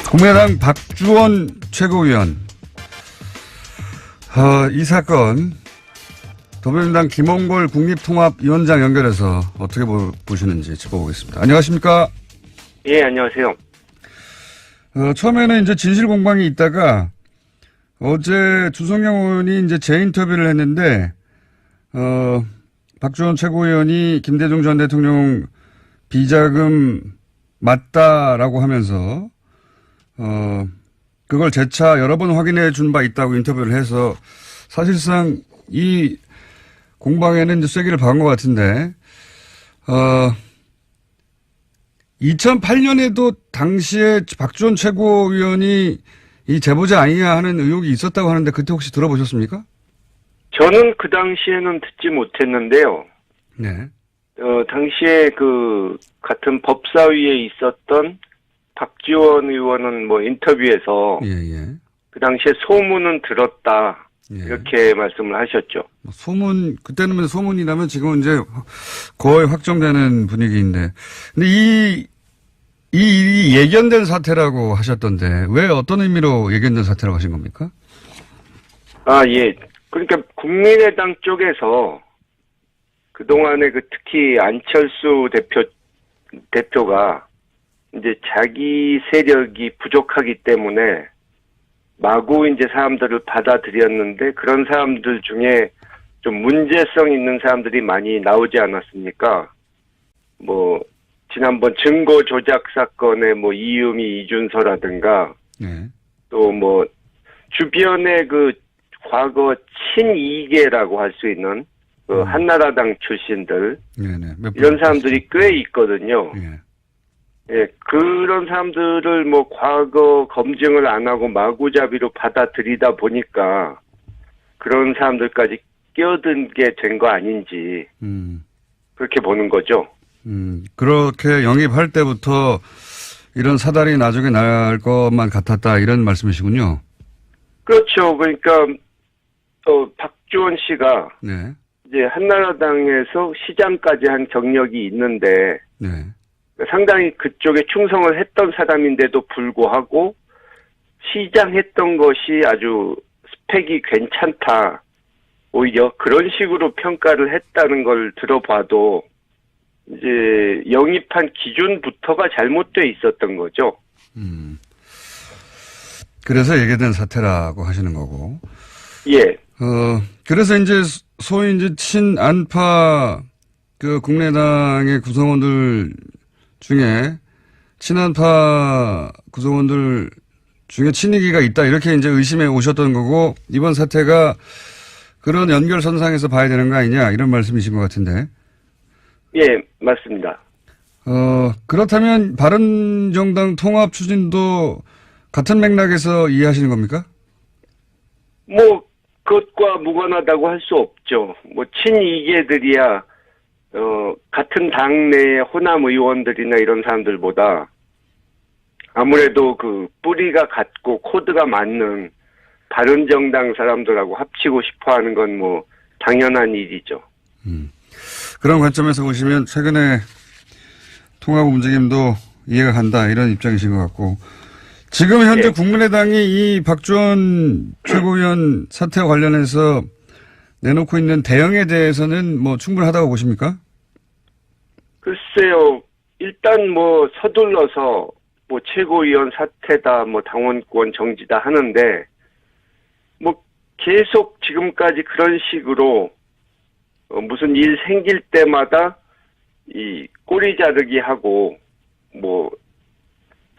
국민의당 박주원 최고위원. 이 사건 더불어민주당 김홍걸 국립통합위원장 연결해서 어떻게 보시는지 짚어보겠습니다. 안녕하십니까? 예, 안녕하세요. 처음에는 이제 진실 공방이 있다가 어제 주성영 의원이 이제 재인터뷰를 했는데, 박주원 최고위원이 김대중 전 대통령 비자금 맞다라고 하면서, 그걸 재차 여러 번 확인해 준 바 있다고 인터뷰를 해서 사실상 이 공방에는 이제 쐐기를 박은 것 같은데, 2008년에도 당시에 박주원 최고위원이 이 제보자 아니냐 하는 의혹이 있었다고 하는데 그때 혹시 들어보셨습니까? 저는 그 당시에는 듣지 못했는데요. 네. 당시에 그 같은 법사위에 있었던 박지원 의원은 뭐 인터뷰에서 그 당시에 소문은 들었다. 이렇게 말씀을 하셨죠. 그때는 소문이라면 지금은 이제 거의 확정되는 분위기인데. 근데 이 일이 예견된 사태라고 하셨던데, 왜 어떤 의미로 예견된 사태라고 하신 겁니까? 예. 그러니까 국민의당 쪽에서 그동안에 특히 안철수 대표가 이제 자기 세력이 부족하기 때문에 마구 이제 사람들을 받아들였는데 그런 사람들 중에 좀 문제성 있는 사람들이 많이 나오지 않았습니까? 뭐 지난번 증거 조작 사건의 뭐 이유미 이준서라든가 또 뭐 주변에 그 과거 친이계라고 할 수 있는 그 한나라당 출신들 이런 사람들이 꽤 있거든요. 예, 그런 사람들을 뭐 과거 검증을 안 하고 마구잡이로 받아들이다 보니까 그런 사람들까지 끼어든 게 된 거 아닌지 그렇게 보는 거죠. 그렇게 영입할 때부터 이런 사달이 나중에 날 것만 같았다 이런 말씀이시군요. 그렇죠. 그러니까 박주원 씨가 이제 한나라당에서 시장까지 한 경력이 있는데 상당히 그쪽에 충성을 했던 사람인데도 불구하고 시장 했던 것이 아주 스펙이 괜찮다. 오히려 그런 식으로 평가를 했다는 걸 들어봐도 이제 영입한 기준부터가 잘못돼 있었던 거죠. 그래서 예견된 사태라고 하시는 거고. 예. 그래서 이제 소위 이제 친안파 그 국민의당의 구성원들 중에 친한파 구성원들 중에 친이기가 있다 이렇게 이제 의심해 오셨던 거고 이번 사태가 그런 연결선상에서 봐야 되는 거 아니냐 이런 말씀이신 것 같은데. 예, 맞습니다. 그렇다면 바른정당 통합 추진도 같은 맥락에서 이해하시는 겁니까? 뭐 그것과 무관하다고 할 수 없죠. 뭐 친이계들이야 같은 당내의 호남 의원들이나 이런 사람들보다 아무래도 그 뿌리가 같고 코드가 맞는 바른정당 사람들하고 합치고 싶어 하는 건 뭐 당연한 일이죠. 그런 관점에서 보시면 최근에 통합 움직임도 이해가 간다 이런 입장이신 것 같고 지금 현재 국민의당이 이 박주원 최고위원 사태와 관련해서 내놓고 있는 대응에 대해서는 뭐 충분하다고 보십니까? 글쎄요. 일단 뭐 서둘러서 뭐 최고위원 사퇴다 뭐 당원권 정지다 하는데 뭐 계속 지금까지 그런 식으로 무슨 일 생길 때마다 이 꼬리 자르기 하고 뭐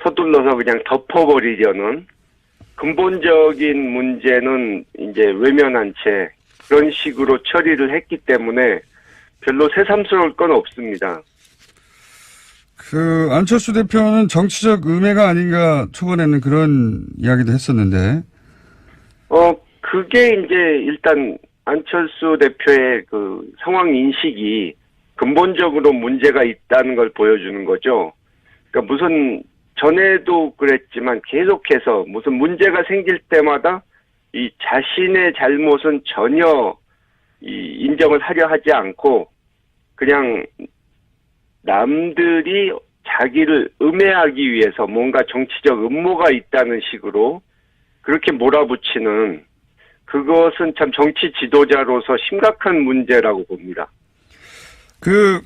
서둘러서 그냥 덮어버리려는 근본적인 문제는 이제 외면한 채 그런 식으로 처리를 했기 때문에 별로 새삼스러울 건 없습니다. 안철수 대표는 정치적 음해가 아닌가 초반에는 그런 이야기도 했었는데. 그게 이제 일단 안철수 대표의 그 상황 인식이 근본적으로 문제가 있다는 걸 보여주는 거죠. 그러니까 무슨 전에도 그랬지만 계속해서 무슨 문제가 생길 때마다 이 자신의 잘못은 전혀 인정을 하려 하지 않고 그냥 남들이 자기를 음해하기 위해서 뭔가 정치적 음모가 있다는 식으로 그렇게 몰아붙이는 그것은 참 정치 지도자로서 심각한 문제라고 봅니다. 그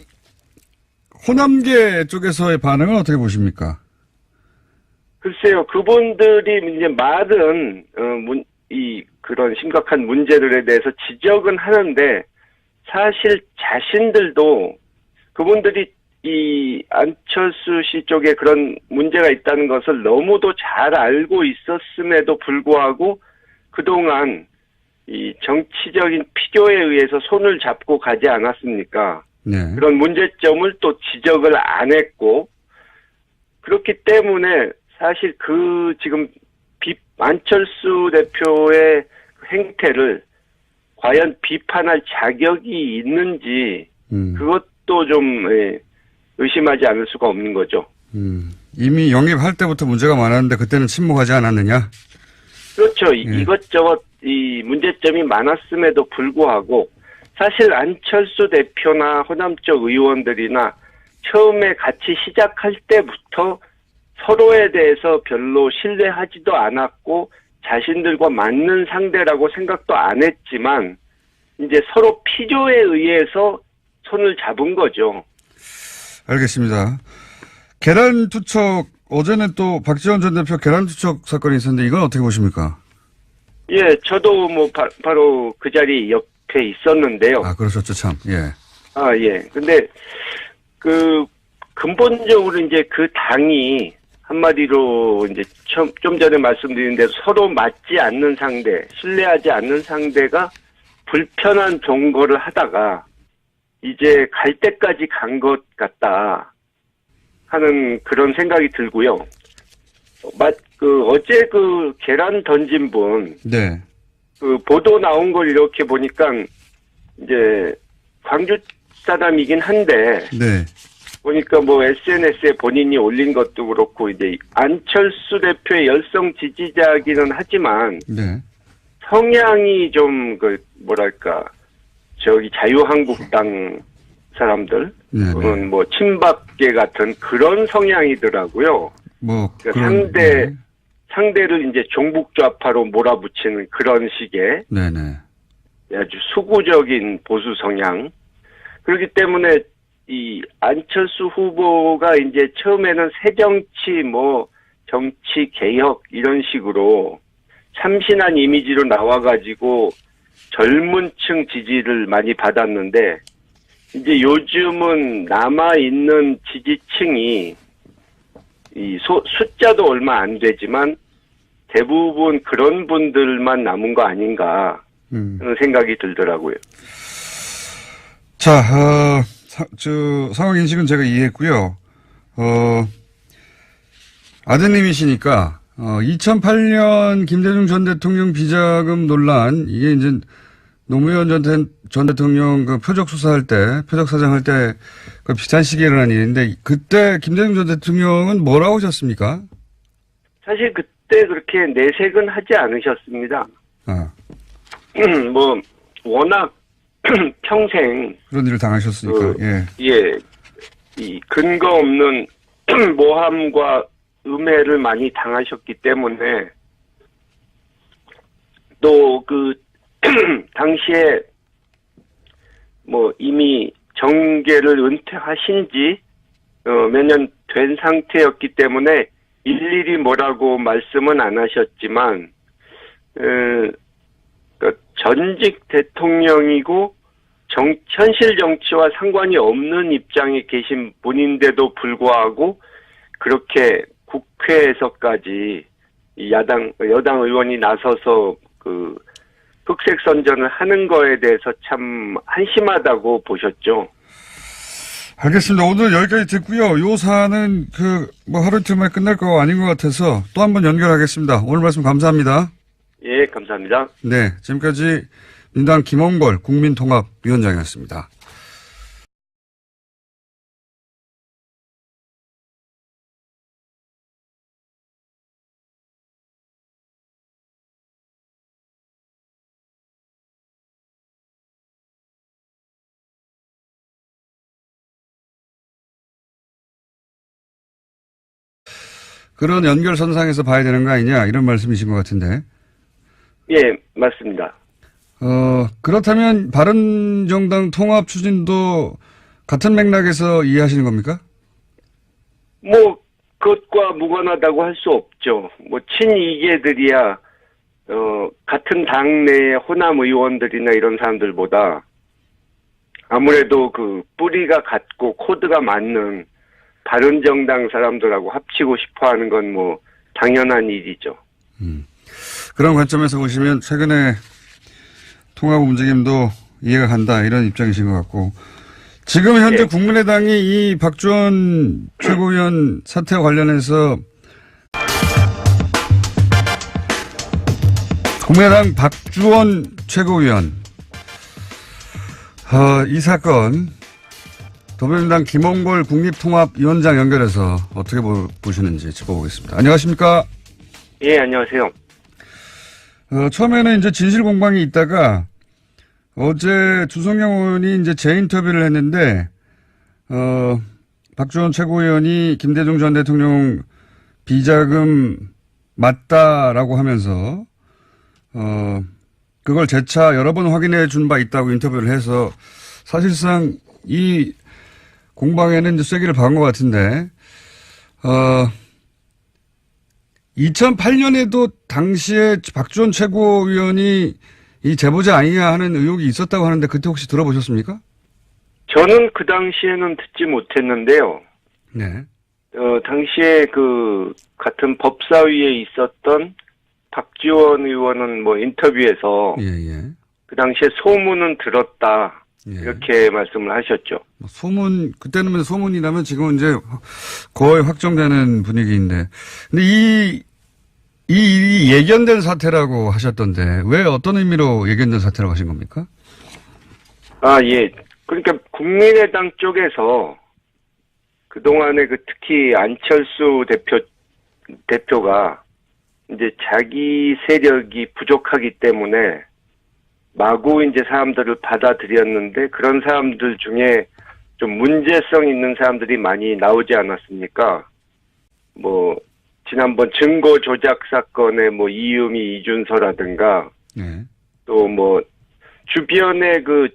호남계 쪽에서의 반응은 어떻게 보십니까? 글쎄요, 그분들이 이제 말은 그런 심각한 문제들에 대해서 지적은 하는데 사실 자신들도 그분들이 이 안철수 씨 쪽에 그런 문제가 있다는 것을 너무도 잘 알고 있었음에도 불구하고 그동안 이 정치적인 필요에 의해서 손을 잡고 가지 않았습니까? 네. 그런 문제점을 또 지적을 안 했고 그렇기 때문에 사실 지금 안철수 대표의 행태를 과연 비판할 자격이 있는지 그것도 좀 의심하지 않을 수가 없는 거죠. 이미 영입할 때부터 문제가 많았는데 그때는 침묵하지 않았느냐? 그렇죠. 이것저것 이 문제점이 많았음에도 불구하고 사실 안철수 대표나 호남 쪽 의원들이나 처음에 같이 시작할 때부터 서로에 대해서 별로 신뢰하지도 않았고 자신들과 맞는 상대라고 생각도 안 했지만 이제 서로 필요에 의해서 손을 잡은 거죠. 알겠습니다. 계란 투척, 어제는 또 박지원 전 대표 계란 투척 사건이 있었는데 이건 어떻게 보십니까? 예, 저도 뭐 바로 그 자리 옆에 있었는데요. 아, 그러셨죠, 참. 예. 아, 예. 근데 근본적으로 이제 그 당이 한마디로 이제 좀 전에 말씀드린 대로 서로 맞지 않는 상대, 신뢰하지 않는 상대가 불편한 동거를 하다가 이제 갈 때까지 간 것 같다 하는 그런 생각이 들고요. 어제 계란 던진 분, 네. 보도 나온 걸 이렇게 보니까 이제 광주 사람이긴 한데, 네. 보니까 뭐 SNS에 본인이 올린 것도 그렇고 이제 안철수 대표의 열성 지지자기는 하지만 네. 성향이 좀 자유한국당 사람들 또는 뭐 친박계 같은 그런 성향이더라고요. 그러니까 상대를 이제 종북좌파로 몰아붙이는 그런 식의 네네. 아주 수구적인 보수 성향. 그렇기 때문에 이 안철수 후보가 이제 처음에는 새정치 정치 개혁 이런 식으로 참신한 이미지로 나와가지고 젊은 층 지지를 많이 받았는데 이제 요즘은 남아있는 지지층이 숫자도 얼마 안 되지만 대부분 그런 분들만 남은 거 아닌가 하는 생각이 들더라고요. 자, 상황 인식은 제가 이해했고요. 아드님이시니까 2008년 김대중 전 대통령 비자금 논란 이게 이제 노무현 전 대통령 표적 수사할 때, 표적 사장할 때 비슷한 시기에 일어난 일인데 그때 김대중 전 대통령은 뭐라고 하셨습니까? 사실 그때 그렇게 내색은 하지 않으셨습니다. 워낙 평생 그런 일을 당하셨으니까. 이 근거 없는 모함과 음해를 많이 당하셨기 때문에 또 당시에 이미 정계를 은퇴하신 지 몇 년 된 상태였기 때문에 일일이 뭐라고 말씀은 안 하셨지만 전직 대통령이고 현실 정치와 상관이 없는 입장에 계신 분인데도 불구하고 그렇게 국회에서까지 여당 의원이 나서서 흑색 선전을 하는 거에 대해서 참 한심하다고 보셨죠. 알겠습니다. 오늘 여기까지 듣고요. 요 사안은 하루 이틀 만에 끝날 거 아닌 것 같아서 또 한 번 연결하겠습니다. 오늘 말씀 감사합니다. 예, 감사합니다. 네, 지금까지 민당 김홍걸 국민통합위원장이었습니다. 그런 연결선상에서 봐야 되는 거 아니냐 이런 말씀이신 것 같은데. 예, 맞습니다. 그렇다면 바른정당 통합 추진도 같은 맥락에서 이해하시는 겁니까? 뭐 그것과 무관하다고 할 수 없죠. 뭐 친이계들이야 같은 당내의 호남 의원들이나 이런 사람들보다 아무래도 그 뿌리가 같고 코드가 맞는 바른정당 사람들하고 합치고 싶어하는 건 뭐 당연한 일이죠. 그런 관점에서 보시면 최근에 통합 움직임도 이해가 간다 이런 입장이신 것 같고 지금 현재 예. 국민의당이 이 박지원 최고위원 사태와 관련해서 국민의당 박지원 최고위원 이 사건 더불어민주당 김홍걸 국립통합위원장 연결해서 어떻게 보시는지 짚어보겠습니다. 안녕하십니까? 예, 안녕하세요. 처음에는 이제 진실 공방이 있다가 어제 주성영 의원이 이제 재인터뷰를 했는데, 박지원 최고위원이 김대중 전 대통령 비자금 맞다라고 하면서, 그걸 재차 여러 번 확인해 준 바 있다고 인터뷰를 해서 사실상 이 공방에는 이제 쐐기를 박은 것 같은데, 2008년에도 당시에 박지원 최고위원이 이 제보자 아니냐 하는 의혹이 있었다고 하는데 그때 혹시 들어보셨습니까? 저는 그 당시에는 듣지 못했는데요. 네. 당시에 그 같은 법사위에 있었던 박지원 의원은 뭐 인터뷰에서 예. 그 당시에 소문은 들었다 예. 이렇게 말씀을 하셨죠. 소문, 그때는 소문이라면 지금은 이제 거의 확정되는 분위기인데. 근데 이 일이 예견된 사태라고 하셨던데, 왜 어떤 의미로 예견된 사태라고 하신 겁니까? 아, 예. 그러니까 국민의당 쪽에서 그동안에 그 특히 안철수 대표가 이제 자기 세력이 부족하기 때문에 마구 이제 사람들을 받아들였는데 그런 사람들 중에 좀 문제성 있는 사람들이 많이 나오지 않았습니까? 뭐 지난번 증거 조작 사건의 뭐 이유미 이준서라든가 네. 또 뭐 주변에 그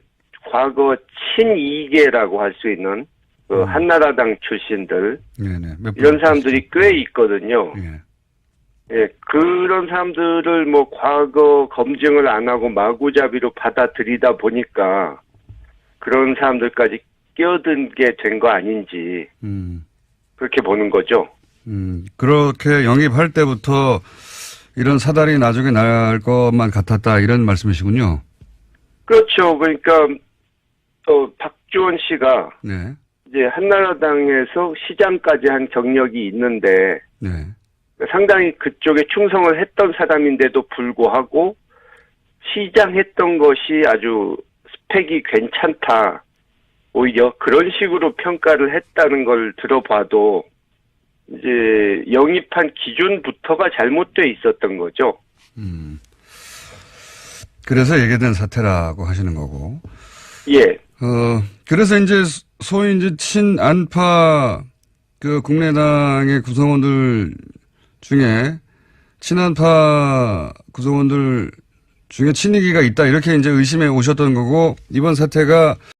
과거 친이계라고 할 수 있는 그 한나라당 출신들 네네. 이런 사람들이 꽤 있거든요. 예. 예, 그런 사람들을 뭐 과거 검증을 안 하고 마구잡이로 받아들이다 보니까 그런 사람들까지 끼어든 게 된 거 아닌지 그렇게 보는 거죠. 그렇게 영입할 때부터 이런 사달이 나중에 날 것만 같았다 이런 말씀이시군요. 그렇죠. 그러니까 박지원 씨가 네. 이제 한나라당에서 시장까지 한 경력이 있는데 네. 상당히 그쪽에 충성을 했던 사람인데도 불구하고 시장 했던 것이 아주 스펙이 괜찮다. 오히려 그런 식으로 평가를 했다는 걸 들어봐도 이제 영입한 기준부터가 잘못돼 있었던 거죠. 그래서 예견된 사태라고 하시는 거고. 예. 그래서 이제 소위 이제 친안파 그 국민의당의 구성원들 중에 친안파 구성원들 중에 친이기가 있다 이렇게 이제 의심해 오셨던 거고 이번 사태가